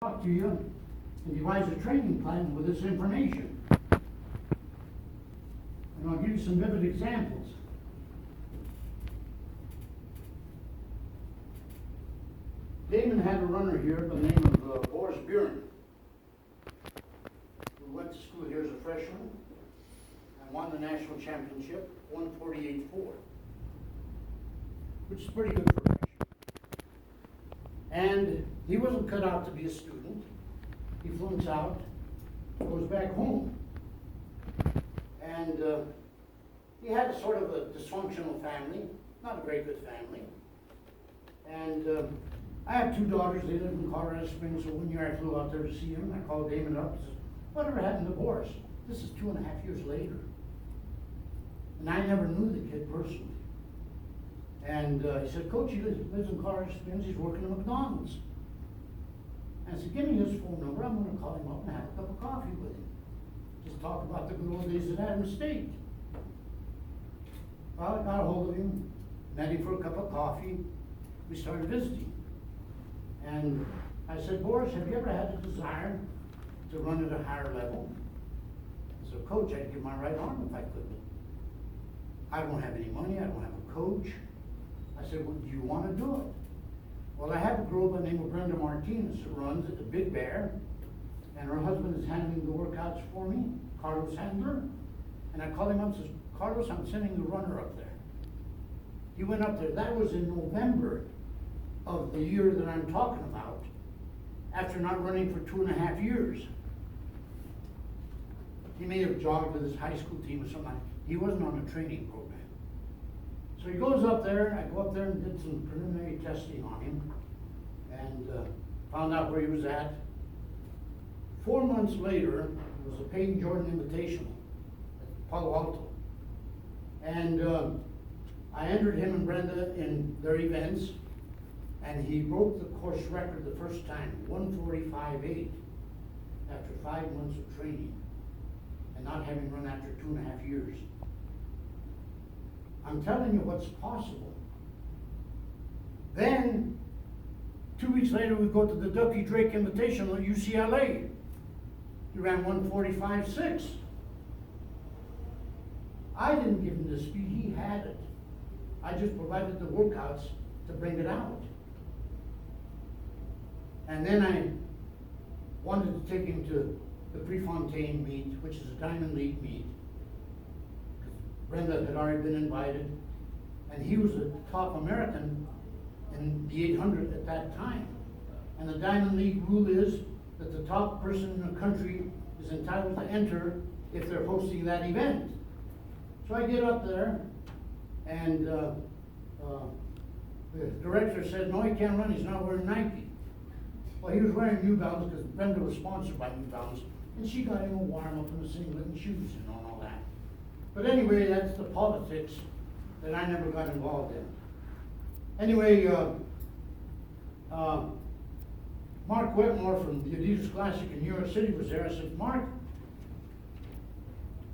talk to you and devise a training plan with this information. And I'll give you some vivid examples. Damon had a runner here by the name of Boris Buren, who went to school here as a freshman and won the national championship, 1:48.4, which is pretty good for a freshman. And he wasn't cut out to be a student. He flunks out, goes back home. And he had a sort of a dysfunctional family, not a very good family. And I have two daughters, they live in Colorado Springs, so one year I flew out there to see him. I called Damon up and said, "Whatever happened to Boris?" This is 2.5 years later. And I never knew the kid personally. And he said, "Coach, he lives in Colorado Springs, he's working at McDonald's." And I said, "Give me his phone number, I'm gonna call him up and have a cup of coffee with him. Just talk about the good old days at Adams State." Well, I got a hold of him, met him for a cup of coffee, we started visiting. And I said, "Boris, have you ever had a desire to run at a higher level?" I said, "Coach, I'd give my right arm if I could. I don't have any money, I don't have a coach." I said, "Well, do you want to do it?" "Well, I have a girl by the name of Brenda Martinez who runs at the Big Bear, and her husband is handling the workouts for me, Carlos Handler." And I called him up and said, "Carlos, I'm sending the runner up there." He went up there. That was in November of the year that I'm talking about, after not running for 2.5 years. He may have jogged with his high school team or something. He wasn't on a training program. So he goes up there, I go up there and did some preliminary testing on him, and found out where he was at. 4 months later, it was a Peyton Jordan Invitational at Palo Alto. And I entered him and Brenda in their events, and he broke the course record the first time, 1:45.8, after 5 months of training, and not having run after 2.5 years. I'm telling you what's possible. Then, 2 weeks later, we go to the Ducky Drake Invitational at UCLA. He ran 1:45.6. I didn't give him the speed, he had it. I just provided the workouts to bring it out. And then I wanted to take him to the Prefontaine meet, which is a Diamond League meet. Brenda had already been invited, and he was a top American in the 800 at that time. And the Diamond League rule is that the top person in the country is entitled to enter if they're hosting that event. So I get up there, and the director said, "No, he can't run, he's not wearing Nike." Well, he was wearing New Balance because Brenda was sponsored by New Balance, and she got him a warm-up in the singlet and shoes and all that. But anyway, that's the politics that I never got involved in. Anyway, Mark Wetmore from the Adidas Classic in New York City was there. I said, "Mark,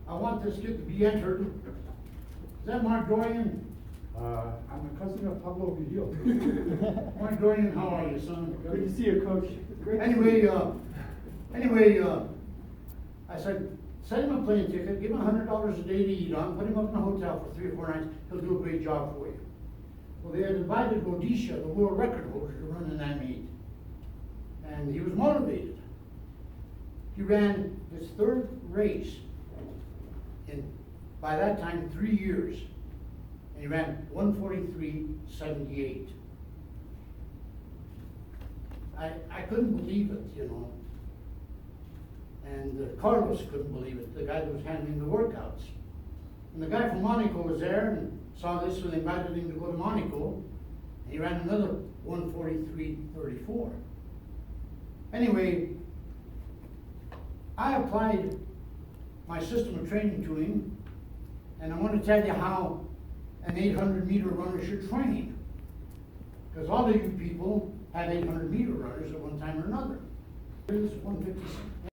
I want this kid to be entered." Is that Mark Dorian? I'm a cousin of Pablo Vigil. Mark Dorian, how are you, son? Good to see you, Coach. Great to see Anyway, I said, send him a plane ticket, give him $100 a day to eat on, put him up in a hotel for 3 or 4 nights, he'll do a great job for you. Well, they had invited Rhodesia, the world record holder, to run in that meet. And he was motivated. He ran his 3rd race in, by that time, 3 years. And he ran 1:43.78. I couldn't believe it, you know. And Carlos couldn't believe it, the guy that was handling the workouts. And the guy from Monaco was there and saw this, so they invited him to go to Monaco. And he ran another 1:43.34. Anyway, I applied my system of training to him, and I want to tell you how an 800-meter runner should train. Because all of you people have 800-meter runners at one time or another. This is 1:56.